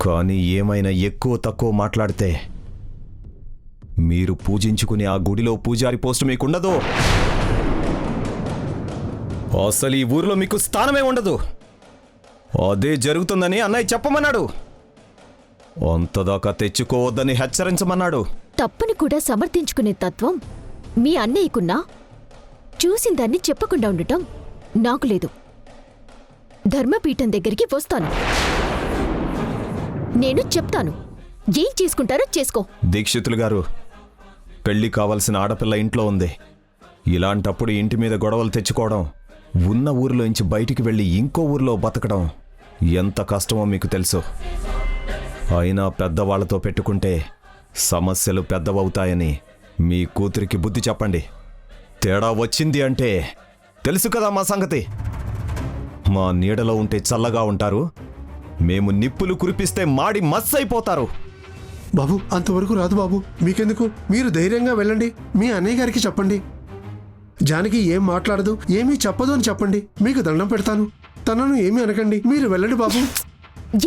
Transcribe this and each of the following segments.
కానీ ఏమైనా ఎక్కువ తక్కువ మాట్లాడితే మీరు పూజించుకునే ఆ గుడిలో పూజారి పోస్టు మీకుండదు. అసలు ఈ ఊరిలో మీకు స్థానమే ఉండదు. అదే జరుగుతుందని అన్నయ్య చెప్పమన్నాడు. అంతదాకా తెచ్చుకోవద్దని హెచ్చరించమన్నాడు. తప్పుని కూడా సమర్థించుకునే తత్వం మీ అన్నయ్యకున్నా చూసిన దాన్ని చెప్పకుండా ఉండటం నాకు లేదు. ధర్మపీఠం దగ్గరికి వస్తాను, నేను చెప్తాను. ఏం చేసుకుంటారో చేసుకో. దీక్షితులు గారు, పెళ్లి కావలసిన ఆడపిల్ల ఇంట్లో ఉంది. ఇలాంటప్పుడు ఇంటి మీద గొడవలు తెచ్చుకోవడం, ఉన్న ఊరిలోంచి బయటికి వెళ్ళి ఇంకో ఊరిలో బతకడం ఎంత కష్టమో మీకు తెలుసు. అయినా పెద్దవాళ్లతో పెట్టుకుంటే సమస్యలు పెద్దవవుతాయని మీ కూతురికి బుద్ధి చెప్పండి. తేడా వచ్చింది అంటే తెలుసు కదా మా సంగతి. మా నీడలో ఉంటే చల్లగా ఉంటారు, మేము నిప్పులు కురిపిస్తే మాడి మస్సైపోతారు. బాబు, అంతవరకు రాదు బాబు. మీకెందుకు? మీరు ధైర్యంగా వెళ్ళండి. మీ అన్నయ్య గారికి చెప్పండి. జానకి ఏం మాట్లాడదు, ఏమీ చెప్పదు అని చెప్పండి. మీకు దండం పెడతాను. తనను ఏమీ అనకండి. మీరు వెళ్ళండి బాబు.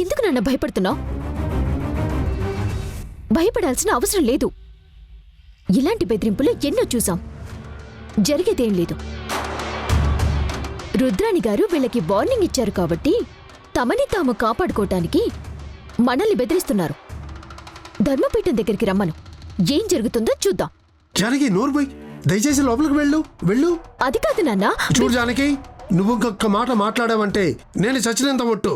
ఎందుకు నన్ను భయపడుతున్నావు? భయపడాల్సిన అవసరం లేదు. ఇలాంటి బెదిరింపులు ఎన్నో చూసాం. జరిగేదేం లేదు. రుద్రాణి గారు వీళ్ళకి వార్నింగ్ ఇచ్చారు కాబట్టి తమని తాము కాపాడుకోవటానికి మనల్ని బెదిరిస్తున్నారు. ధర్మపీఠం దగ్గరికి రమ్మను, ఏం జరుగుతుందో చూద్దాం. జానకి, నోర్బోయ్, దయచేసి లోపలికి వెళ్ళు. వెళ్ళు. అది కాదు నాన్న. చూడు జానకి, నువ్వు ఇంకొక మాట మాట్లాడావంటే నేను చచ్చినంత ఒట్టు.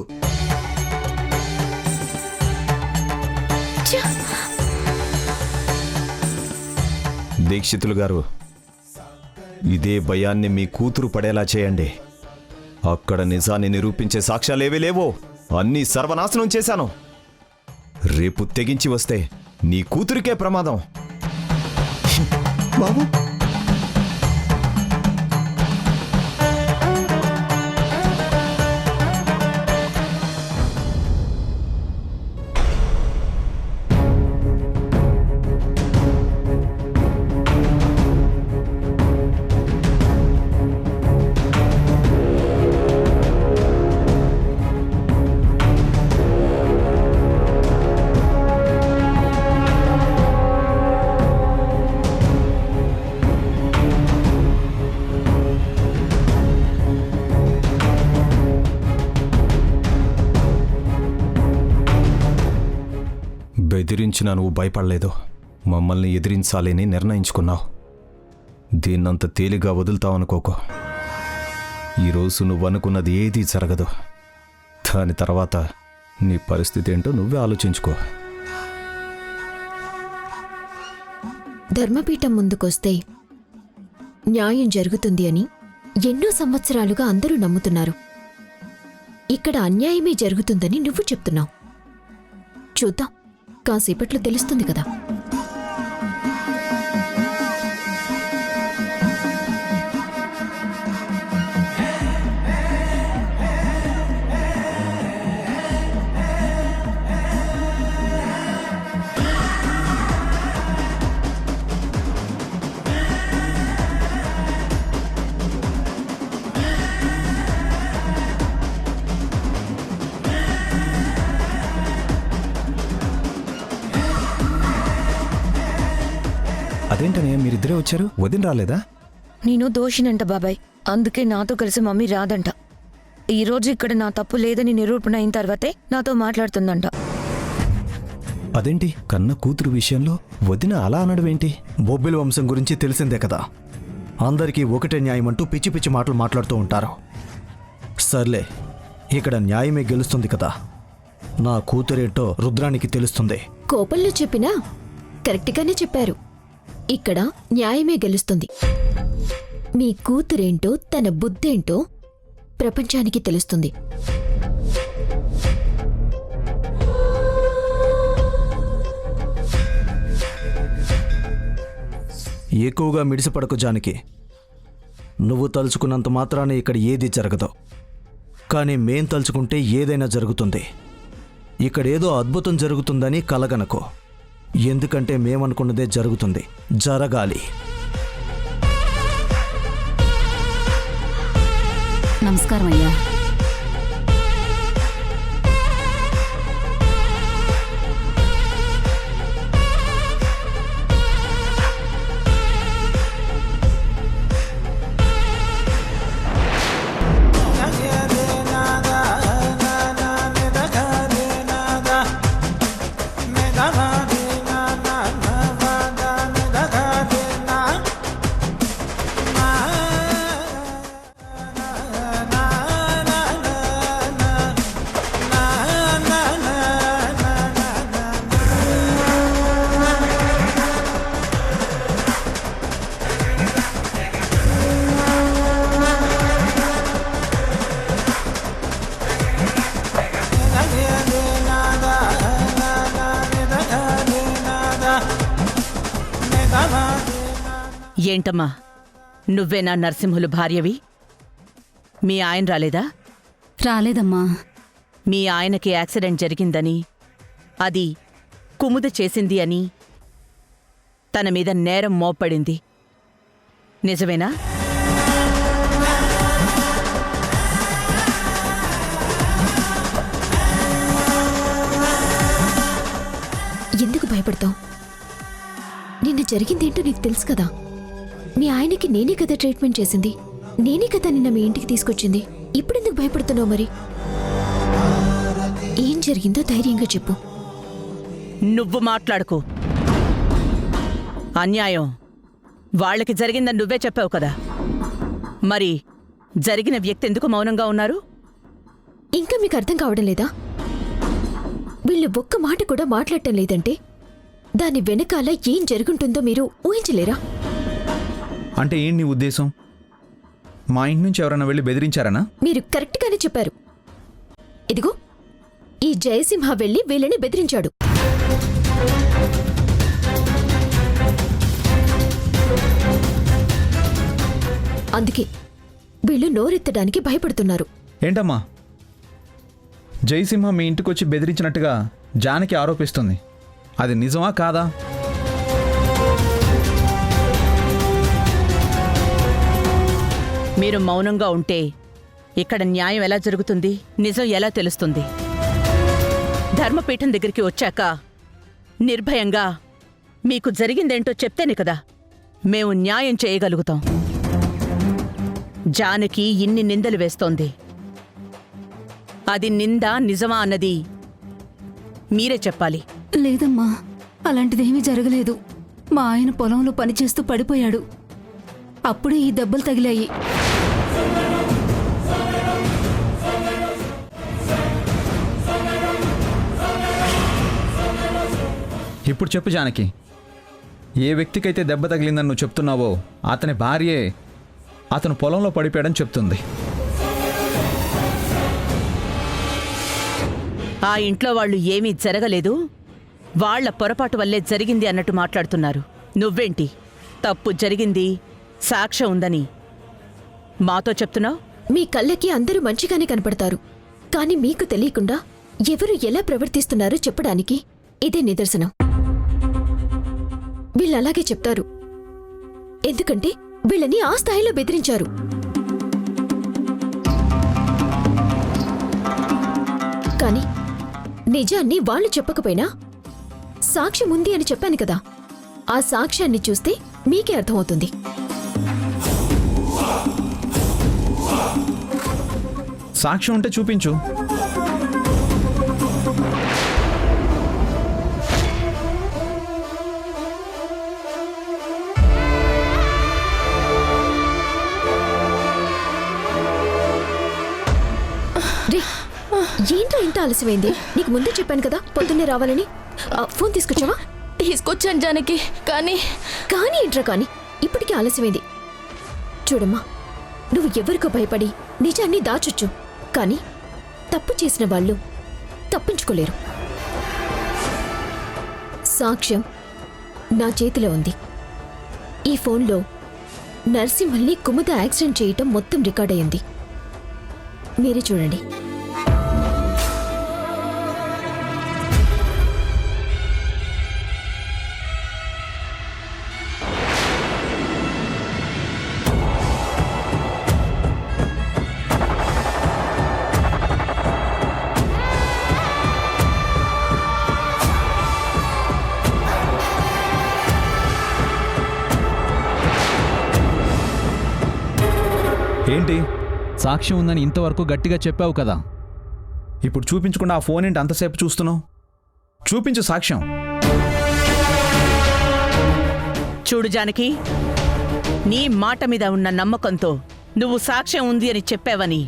దీక్షితులు గారు, ఇదే భయాన్ని మీ కూతురు పడేలా చేయండి. అక్కడ నిజాన్ని నిరూపించే సాక్ష్యాలేవీ లేవో అన్నీ సర్వనాశనం చేశాను. రేపు తెగించి వస్తే నీ కూతురికే ప్రమాదం. బాబు, బెదిరించినా నువ్వు భయపడలేదు. మమ్మల్ని ఎదిరించాలని నిర్ణయించుకున్నావు. దీన్నంత తేలిగా వదులుతావనుకోకో. ఈరోజు నువ్వు అనుకున్నది ఏదీ జరగదు. దాని తర్వాత నీ పరిస్థితి ఏంటో నువ్వే ఆలోచించుకో. ధర్మపీఠం ముందుకొస్తే న్యాయం జరుగుతుంది అని ఎన్నో సంవత్సరాలుగా అందరూ నమ్ముతున్నారు. ఇక్కడ అన్యాయమే జరుగుతుందని నువ్వు చెప్తున్నావు. చూద్దాం, కాసేపట్లో తెలుస్తుంది కదా. అదేంటనే మీరిద్దరే వచ్చారు? వదిన రాలేదా? నేను దోషినంట బాబాయ్, అందుకే నాతో కలిసి మమ్మీ రాదంట. ఈరోజు ఇక్కడ నా తప్పు లేదని నిరూపణ అయిన తర్వాతే నాతో మాట్లాడుతుందంట. అదేంటి కన్న కూతురు విషయంలో వదిన అలా అనడమేంటి? బొబ్బిలి వంశం గురించి తెలిసిందే కదా. అందరికీ ఒకటే న్యాయం అంటూ పిచ్చి పిచ్చి మాటలు మాట్లాడుతూ ఉంటారు. సర్లే, ఇక్కడ న్యాయమే గెలుస్తుంది కదా. నా కూతురేంటో రుద్రానికి తెలుస్తుంది. కోపంలో చెప్పినా కరెక్ట్గానే చెప్పారు. ఇక్కడ న్యాయమే గెలుస్తుంది. మీ కూతురేంటో తన బుద్ధేంటో ప్రపంచానికి తెలుస్తుంది. ఎక్కువగా మిడిసిపడకు జానకి. నువ్వు తలుచుకున్నంత మాత్రాన ఇక్కడ ఏది జరగదు. కానీ మేం తలుచుకుంటే ఏదైనా జరుగుతుంది. ఇక్కడేదో అద్భుతం జరుగుతుందని కలగనకో. ఎందుకంటే మేమనుకున్నదే జరుగుతుంది, జరగాలి. నమస్కారం అయ్యా. ఏంటమ్మా నువ్వేనా నరసింహులు భార్యవి? మీ ఆయన రాలేదా? రాలేదమ్మా. మీ ఆయనకి యాక్సిడెంట్ జరిగిందని, అది కుముద చేసింది అని తన మీద నేరం మోపడింది, నిజమేనా? ఎందుకు భయపడతావు? నిన్న జరిగిందేంటో నీకు తెలుసు కదా. మీ ఆయనకి నేనే కదా ట్రీట్మెంట్ చేసింది, నేనే కదా నిన్న మీ ఇంటికి తీసుకొచ్చింది. ఇప్పుడెందుకు భయపడుతున్నావు మరి? ఏం జరిగిందో ధైర్యంగా చెప్పు. నువ్వు మాట్లాడుకో. అన్యాయం వాళ్ళకి జరిగిందని నువ్వే చెప్పావు కదా, మరి జరిగిన వ్యక్తి ఎందుకు మౌనంగా ఉన్నారు? ఇంకా మీకు అర్థం కావడం లేదా? వీళ్ళు ఒక్క మాట కూడా మాట్లాడటం లేదంటే దాని వెనకాల ఏం జరుగుంటుందో మీరు ఊహించలేరా? అంటే ఏంటి నీ ఉద్దేశం? మా ఇంటి నుంచి ఎవరైనా వెళ్ళి బెదిరించారనా? మీరు కరెక్ట్గానే చెప్పారు. ఇదిగో ఈ జయసింహ వెళ్ళి వీళ్ళని బెదిరించాడు. అందుకే వీళ్ళు నోరెత్తడానికి భయపడుతున్నారు. ఏంటమ్మా, జయసింహ మీ ఇంటికొచ్చి బెదిరించినట్టుగా జానకి ఆరోపిస్తుంది. అది నిజమా కాదా? మీరు మౌనంగా ఉంటే ఇక్కడ న్యాయం ఎలా జరుగుతుంది, నిజం ఎలా తెలుస్తుంది? ధర్మపీఠం దగ్గరికి వచ్చాక నిర్భయంగా మీకు జరిగిందేంటో చెప్తేనే కదా మేము న్యాయం చేయగలుగుతాం. జానకి ఇన్ని నిందలు వేస్తోంది, అది నిందా నిజమా అన్నది మీరే చెప్పాలి. లేదమ్మా, అలాంటిదేమీ జరగలేదు. మా ఆయన పొలంలో పనిచేస్తూ పడిపోయాడు. అప్పుడే ఈ దెబ్బలు తగిలాయి. ఇప్పుడు చెప్పు జానకి, ఏ వ్యక్తికైతే దెబ్బ తగిలిందని నువ్వు చెప్తున్నావో అతని భార్యే అతను పొలంలో పడిపోయాడని చెప్తుంది. ఆ ఇంట్లో వాళ్ళు ఏమీ జరగలేదు, వాళ్ల పొరపాటు వల్లే జరిగింది అన్నట్టు మాట్లాడుతున్నారు. నువ్వేంటి తప్పు జరిగింది, సాక్ష్యం ఉందని మాతో చెప్తున్నావు? మీ కళ్ళకి అందరూ మంచిగానే కనపడతారు, కానీ మీకు తెలియకుండా ఎవరు ఎలా ప్రవర్తిస్తున్నారో చెప్పడానికి ఇదే నిదర్శనం. వీళ్ళలాగే చెప్తారు, ఎందుకంటే వీళ్ళని ఆ స్థాయిలో బెదిరించారు. కానీ నిజాన్ని వాళ్ళు చెప్పకపోయినా సాక్ష్యం ఉంది అని చెప్పాను కదా, ఆ సాక్ష్యాన్ని చూస్తే మీకే అర్థమవుతుంది. సాక్ష్యం ఉంటే చూపించు. రే, ఏంటో ఇంత ఆలస్యమైంది? నీకు ముందే చెప్పాను కదా పొద్దున్నే రావాలని. ఫోన్ తీసుకొచ్చావా? తీసుకొచ్చాను జానకి, కానీ ఏంట్రా కానీ? ఇప్పటికీ ఆలస్యమైంది. చూడమ్మా, నువ్వు ఎవరికో భయపడి నిజాన్ని దాచొచ్చు, కానీ తప్పు చేసిన వాళ్ళు తప్పించుకోలేరు. సాక్ష్యం నా చేతిలో ఉంది. ఈ ఫోన్లో నరసింహల్ని కుముద యాక్సిడెంట్ చేయటం మొత్తం రికార్డ్ అయ్యింది. మీరే చూడండి. ఏంటి, సాక్ష్యం ఉందని ఇంతవరకు గట్టిగా చెప్పావు కదా, ఇప్పుడు చూపించకుండా ఆ ఫోన్ ఏంటి అంతసేపు చూస్తున్నావు? చూపించు సాక్ష్యం. చూడు జానకి, నీ మాట మీద ఉన్న నమ్మకంతో నువ్వు సాక్ష్యం ఉంది అని చెప్పావని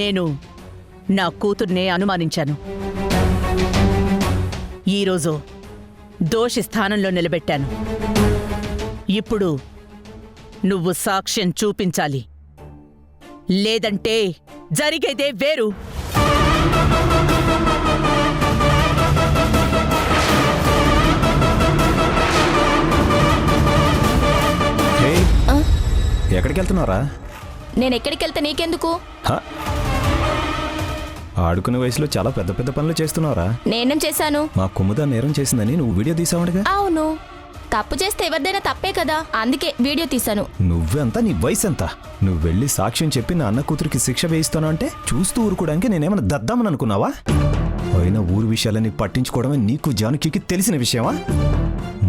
నేను నా కూతుర్నే అనుమానించాను. ఈరోజు దోషి స్థానంలో నిలబెట్టాను. ఇప్పుడు నువ్వు సాక్ష్యం చూపించాలి, లేదంటే జరిగేదే వేరు. ఎక్కడికి వెళ్తున్నారా? నేను ఎక్కడికి వెళ్తే నీకెందుకు? ఆడుకునే వయసులో చాలా పెద్ద పెద్ద పనులు చేస్తున్నారా? నేనేం చేశాను? మా కుముద నేరం చేసిందని నువ్వు వీడియో తీసావుగా? అవును, తప్పు చేస్తే ఎవరిదైనా తప్పే కదా, అందుకే వీడియో తీశాను. నువ్వెంత, నీ వయసు ఎంత? నువ్వు వెళ్ళి సాక్ష్యం చెప్పి నా అన్న కూతురికి శిక్ష వేయిస్తాను అంటే చూస్తూ ఊరుకోవడానికి నేనేమైనా దద్దామని అనుకున్నావా? అయినా ఊరు విషయాలని పట్టించుకోవడమే నీకు జానకి తెలిసిన విషయమా?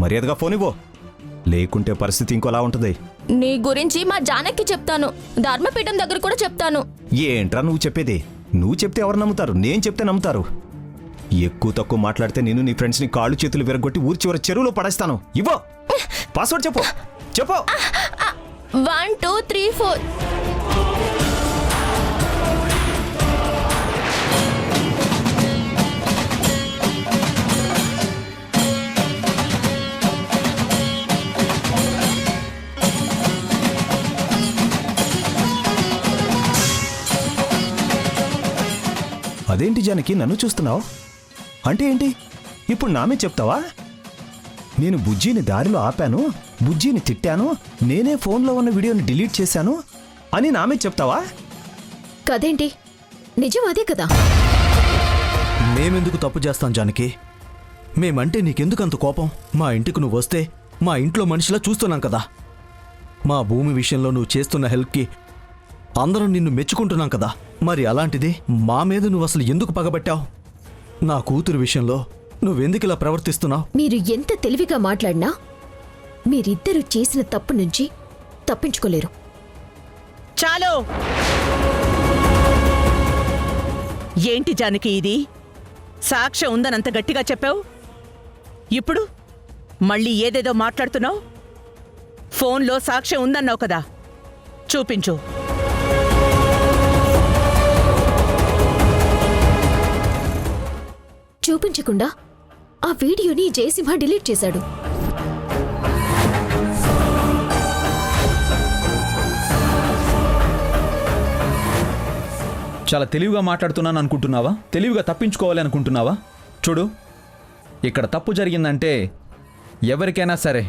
మర్యాదగా ఫోన్ ఇవ్వు, లేకుంటే పరిస్థితి ఇంకోలా ఉంటుంది. నీ గురించి మా జానకి చెప్తాను, ధర్మపీఠం దగ్గర కూడా చెప్తాను. ఏంట్రా నువ్వు చెప్పేది? నువ్వు చెప్తే ఎవరు నమ్ముతారు? నేను చెప్తే నమ్ముతారు. ఎక్కువ తక్కువ మాట్లాడితే నేను నీ ఫ్రెండ్స్ని కాళ్ళు చేతులు విరగొట్టి ఊరి చివరి చెరువులో పడేస్తాను. ఇవ్వో, పాస్వర్డ్ చెప్పు. 1 2 3 4. అదేంటి జానకి నన్ను చూస్తున్నావు? అంటే ఏంటి? ఇప్పుడు నామే చెప్తావా? నేను బుజ్జిని దారిలో ఆపాను, బుజ్జిని తిట్టాను, నేనే ఫోన్లో ఉన్న వీడియోని డిలీట్ చేశాను అని నామే చెప్తావా? కదేంటి? నిజం అదే కదా. మేమెందుకు తప్పు చేస్తాం జానకి? మేమంటే నీకెందుకు అంత కోపం? మా ఇంటికి నువ్వు వస్తే మా ఇంట్లో మనిషిలా చూస్తున్నాం కదా. మా భూమి విషయంలో నువ్వు చేస్తున్న హెల్ప్కి అందరం నిన్ను మెచ్చుకుంటున్నాం కదా. మరి అలాంటిది మా మీద నువ్వు అసలు ఎందుకు పగబట్టావు? నా కూతురు విషయంలో నువ్వెందుకు ఇలా ప్రవర్తిస్తున్నావు? మీరు ఎంత తెలివిగా మాట్లాడినా మీరిద్దరూ చేసిన తప్పు నుంచి తప్పించుకోలేరు. చాలు. ఏంటి జానకి ఇది? సాక్ష్యం ఉందనంత గట్టిగా చెప్పావు, ఇప్పుడు మళ్ళీ ఏదేదో మాట్లాడుతున్నావు. ఫోన్లో సాక్ష్యం ఉందన్నావు కదా, చూపించు. చూపించకుండా ఆ వీడియోని జయసింహ డిలీట్ చేశాడు. చాలా తెలివిగా మాట్లాడుతున్నాను అనుకుంటున్నావా? తెలివిగా తప్పించుకోవాలి అనుకుంటున్నావా? చూడు, ఇక్కడ తప్పు జరిగిందంటే ఎవరికైనా సరే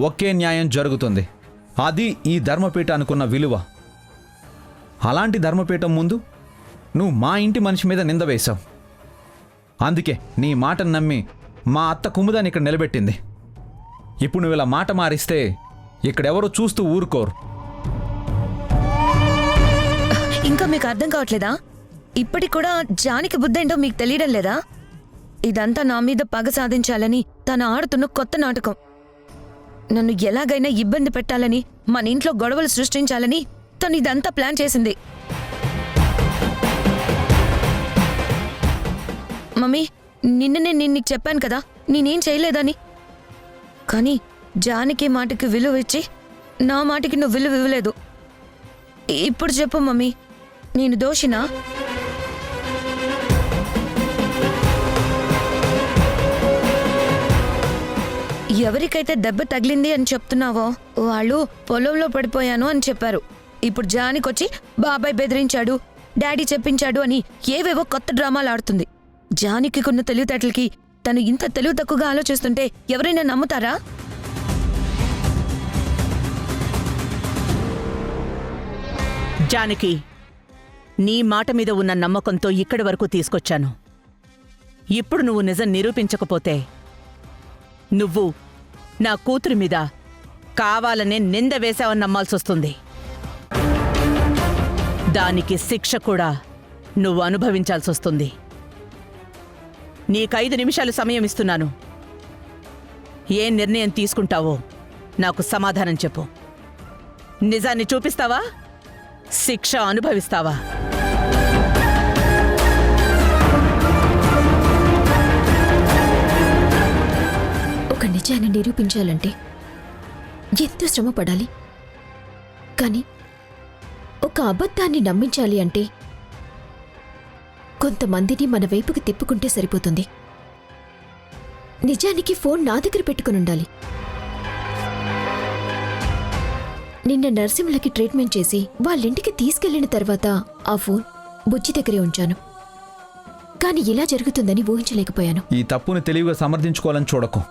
ఒకే న్యాయం జరుగుతుంది. అది ఈ ధర్మపీఠ అనుకున్న విలువ. అలాంటి ధర్మపీఠం ముందు నువ్వు మా ఇంటి మనిషి మీద నింద వేశావు. అందుకే నీ మాటను నమ్మి మా అత్త కుముదాన్ని ఇక్కడ నిలబెట్టింది. ఇప్పుడు నువ్వు ఇలా మాట మారిస్తే ఇక్కడెవరో చూస్తూ ఊరుకోరు. ఇంకా మీకు అర్థం కావట్లేదా? ఇప్పటికి కూడా జానికి బుద్ధేంటో మీకు తెలియడం లేదా? ఇదంతా నా మీద పగ సాధించాలని తను ఆడుతున్న కొత్త నాటకం. నన్ను ఎలాగైనా ఇబ్బంది పెట్టాలని, మన ఇంట్లో గొడవలు సృష్టించాలని తను ఇదంతా ప్లాన్ చేసింది. మమ్మీ, నిన్ననే నేను నీకు చెప్పాను కదా నేనేం చేయలేదని. కానీ జానకి మాటకి విలువ ఇచ్చి నా మాటకి నువ్వు విలువ ఇవ్వలేదు. ఇప్పుడు చెప్పు మమ్మీ, నేను దోషినా? ఎవరికైతే దెబ్బ తగిలింది అని చెప్తున్నావో వాళ్ళు పొలంలో పడిపోయాను అని చెప్పారు. ఇప్పుడు జానికొచ్చి బాబాయ్ బెదిరించాడు, డాడీ చెప్పించాడు అని ఏవేవో కొత్త డ్రామాలు ఆడుతుంది. జానికి కొన్న తెలివితేటలకి తను ఇంత తెలివి తక్కువగా ఆలోచిస్తుంటే ఎవరైనా నమ్ముతారా? జానకి, నీ మాట మీద ఉన్న నమ్మకంతో ఇక్కడి వరకు తీసుకొచ్చాను. ఇప్పుడు నువ్వు నిజం నిరూపించకపోతే నువ్వు నా కూతురి మీద కావాలనే నింద వేశావని నమ్మాల్సొస్తుంది. దానికి శిక్ష కూడా నువ్వు అనుభవించాల్సొస్తుంది. నీకు 5 నిమిషాలు సమయం ఇస్తున్నాను. ఏ నిర్ణయం తీసుకుంటావో నాకు సమాధానం చెప్పు. నిజాన్ని చూపిస్తావా, శిక్ష అనుభవిస్తావా? ఒక నిజాన్ని నిరూపించాలంటే ఎంతో శ్రమ పడాలి. కానీ ఒక అబద్ధాన్ని నమ్మించాలి అంటే కొంతమందిని మన వైపుకి తిప్పుకుంటే సరిపోతుంది. నిజానికి ఫోన్ నా దగ్గర పెట్టుకుని ఉండాలి. నిన్న నర్సింహులకి ట్రీట్మెంట్ చేసి వాళ్ళింటికి తీసుకెళ్లిన తర్వాత ఆ ఫోన్ బుజ్జి దగ్గరే ఉంచాను. కానీ ఇలా జరుగుతుందని ఊహించలేకపోయాను. ఈ తప్పుని తెలివిగా సమర్థించుకోవాలని చూడకు.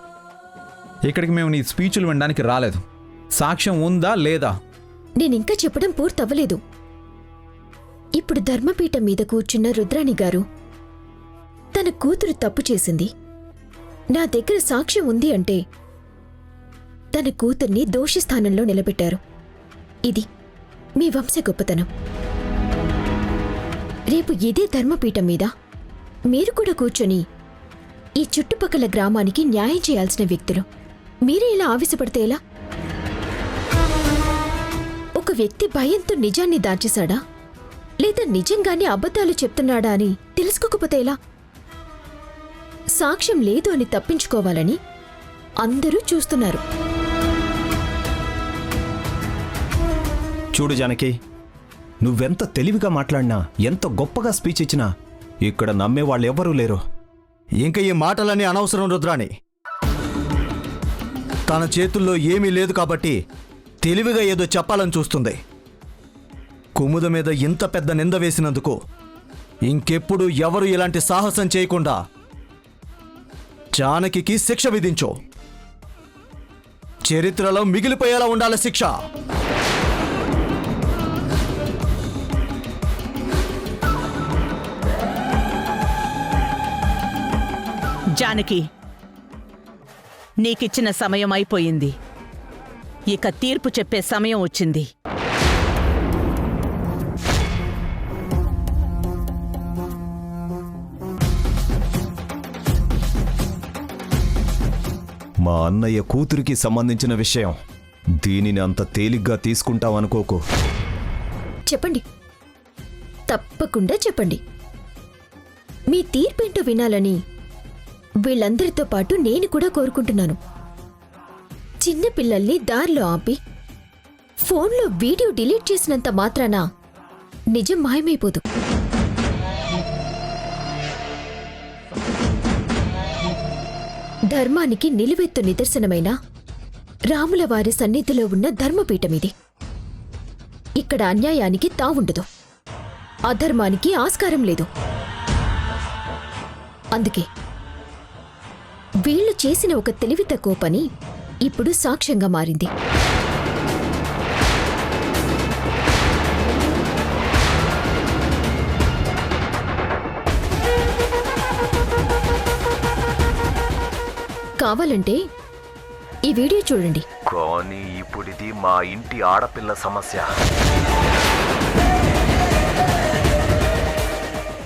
ఇక్కడికి మేము నీ స్పీచ్లు వినడానికి రాలేదు. సాక్ష్యం ఉందా లేదా నేనింకా చెప్పడం పూర్తవ్వలేదు. ఇప్పుడు ధర్మపీఠం మీద కూర్చున్న రుద్రాణి గారు తన కూతురు తప్పు చేసింది, నా దగ్గర సాక్ష్యం ఉంది అంటే తన కూతుర్ని దోషి స్థానంలో నిలబెట్టారు. ఇది మీ వంశ గొప్పతనం. రేపు ఇదే ధర్మపీఠం మీద మీరు కూడా కూర్చొని ఈ చుట్టుపక్కల గ్రామానికి న్యాయం చేయాల్సిన వ్యక్తులు మీరే ఇలా ఆవేశపడితే ఎలా? ఒక వ్యక్తి భయంతో నిజాన్ని దాచేశాడా లేదా నిజంగానే అబద్ధాలు చెప్తున్నాడా అని తెలుసుకోకపోతే ఎలా? సాక్ష్యం లేదు అని తప్పించుకోవాలని అందరూ చూస్తున్నారు. చూడు జానకి, నువ్వెంత తెలివిగా మాట్లాడినా, ఎంత గొప్పగా స్పీచ్ ఇచ్చినా ఇక్కడ నమ్మే వాళ్ళెవ్వరూ లేరు. ఇంక ఈ మాటలన్నీ అనవసరం రుద్రాణి. తన చేతుల్లో ఏమీ లేదు కాబట్టి తెలివిగా ఏదో చెప్పాలని చూస్తుంది. కుముద మీద ఇంత పెద్ద నింద వేసినందుకు ఇంకెప్పుడు ఎవరు ఇలాంటి సాహసం చేయకుండా జానకి శిక్ష విధించు. చరిత్రలో మిగిలిపోయేలా ఉండాలి శిక్ష. జానకి, నీకిచ్చిన సమయం అయిపోయింది. ఇక తీర్పు చెప్పే సమయం వచ్చింది. మా అన్నయ్య కూతురికి సంబంధించిన విషయం, దీనిని అంత తేలిగ్గా తీసుకుంటావనుకోకు. చెప్పండి, తప్పకుండా చెప్పండి. మీ తీర్పేంటో వినాలని వీళ్ళందరితో పాటు నేను కూడా కోరుకుంటున్నాను. చిన్న పిల్లల్ని దారిలో ఆపి ఫోన్లో వీడియో డిలీట్ చేసినంత మాత్రాన నిజం మాయమైపోదు. ధర్మానికి నిలువెత్తు నిదర్శనమైన రాముల వారి సన్నిధిలో ఉన్న ధర్మపీఠమిది. ఇక్కడ అన్యాయానికి తావుండదు, అధర్మానికి ఆస్కారం లేదు. అందుకే వీళ్లు చేసిన ఒక తెలివి తక్కువ పని ఇప్పుడు సాక్ష్యంగా మారింది. కావాలంటే ఈ వీడియో చూడండి. కానీ ఇప్పుడిది మా ఇంటి ఆడపిల్ల సమస్య.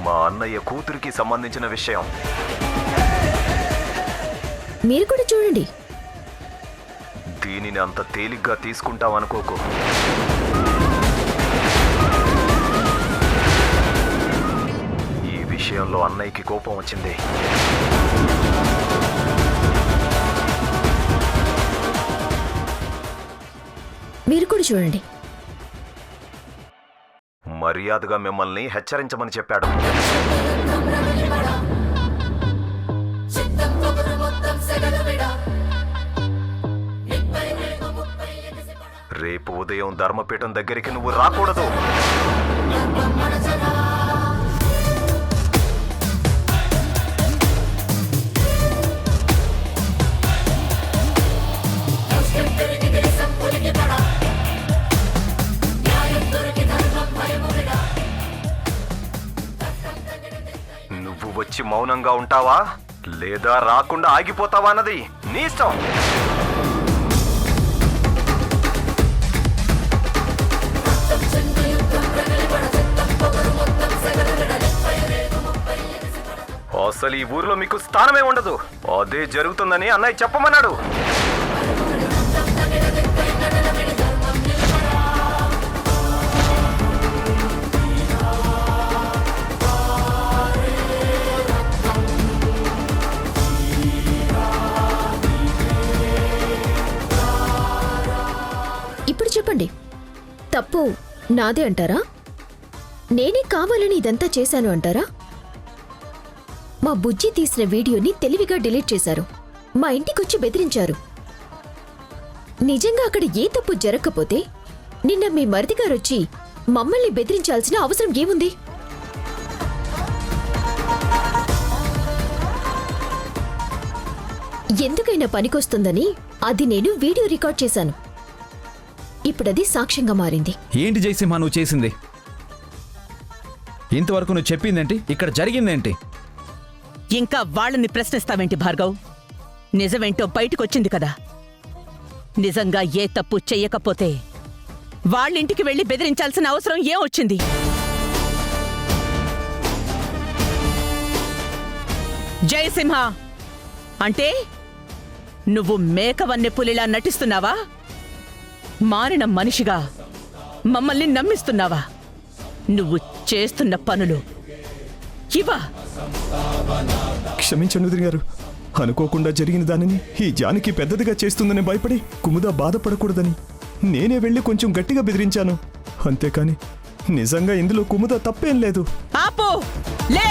మా అన్నయ్య కూతురికి సంబంధించిన విషయం. మీరు కూడా చూడండి. దీనిని అంత తేలిగ్గా తీసుకుంటావనుకోకు. ఈ విషయంలో అన్నయ్యకి కోపం వచ్చింది. మీరు కూడా చూడండి. మర్యాదగా మిమ్మల్ని హెచ్చరించమని చెప్పాడు. రేపు ఉదయం ధర్మపీఠం దగ్గరికి నువ్వు రాకూడదు. నువ్వు వచ్చి మౌనంగా ఉంటావా లేదా రాకుండా ఆగిపోతావా అన్నది నీ ఇష్టం. అసలు ఈ ఊరిలో మీకు స్థానమే ఉండదు. అదే జరుగుతుందని అన్నయ్య చెప్పమన్నాడు. ఇప్పుడు చెప్పండి, తప్పు నాదే అంటారా? నేనే కావాలని ఇదంతా చేశాను అంటారా? మా బుజ్జి తీసిన వీడియోని తెలివిగా డిలీట్ చేశారు, మా ఇంటికొచ్చి బెదిరించారు. నిజంగా అక్కడ ఏ తప్పు జరగకపోతే నిన్న మీ మరిదిగారొచ్చి మమ్మల్ని బెదిరించాల్సిన అవసరం ఏముంది? ఎందుకైనా పనికొస్తుందని అది నేను వీడియో రికార్డ్ చేశాను. ఇప్పుడది సాక్ష్యంగా మారింది. ఏంటి జయసింహ నువ్వు చేసింది? ఇంతవరకు నువ్వు చెప్పిందేంటి? ఇక్కడ జరిగిందేంటి? ఇంకా వాళ్ళని ప్రశ్నిస్తావేంటి భార్గవ్? నిజమేంటో బయటకొచ్చింది కదా. నిజంగా ఏ తప్పు చెయ్యకపోతే వాళ్ళింటికి వెళ్ళి బెదిరించాల్సిన అవసరం ఏం వచ్చింది? జయసింహ, అంటే నువ్వు మేకవన్నె పులిలా నటిస్తున్నావా? మారిన మనిషిగా మమ్మల్ని నమ్మిస్తున్నావా? నువ్వు చేస్తున్న పనులు ఇవా? క్షమించండి వదిన గారు. అనుకోకుండా జరిగిన దానిని ఈ జానకి పెద్దదిగా చేస్తుందని భయపడి కుముద బాధపడకూడదని నేనే వెళ్ళి కొంచెం గట్టిగా బెదిరించాను. అంతేకాని నిజంగా ఇందులో కుముద తప్పేం లేదు. ఆపు! లే!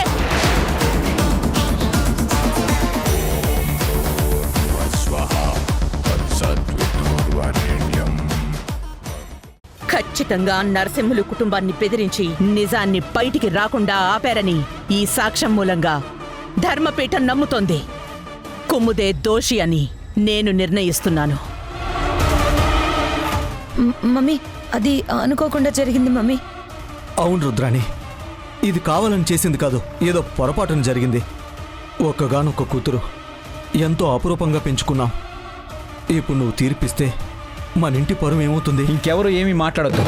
ఖచ్చితంగా నరసింహులు కుటుంబాన్ని బెదిరించి నిజాన్ని బయటికి రాకుండా ఆపారని ఈ సాక్ష్యం మూలంగా ధర్మపీఠం నమ్ముతోంది. కుమ్ముదే దోషి అని నేను నిర్ణయిస్తున్నాను. మమ్మీ, అది అనుకోకుండా జరిగింది మమ్మీ. అవును రుద్రాణి, ఇది కావాలని చేసింది కాదు, ఏదో పొరపాటున జరిగింది. ఒక్కగానొక్క కూతురు ఎంతో అపురూపంగా పెంచుకున్నాం. ఇప్పుడు నువ్వు తీర్పిస్తే మన ఇంటి పరువు ఏమవుతుంది? ఇంకెవరు ఏమీ మాట్లాడొద్దు.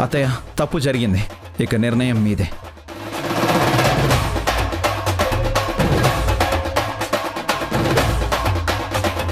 అత్తయ్య, తప్పు జరిగింది. ఇక నిర్ణయం మీదే.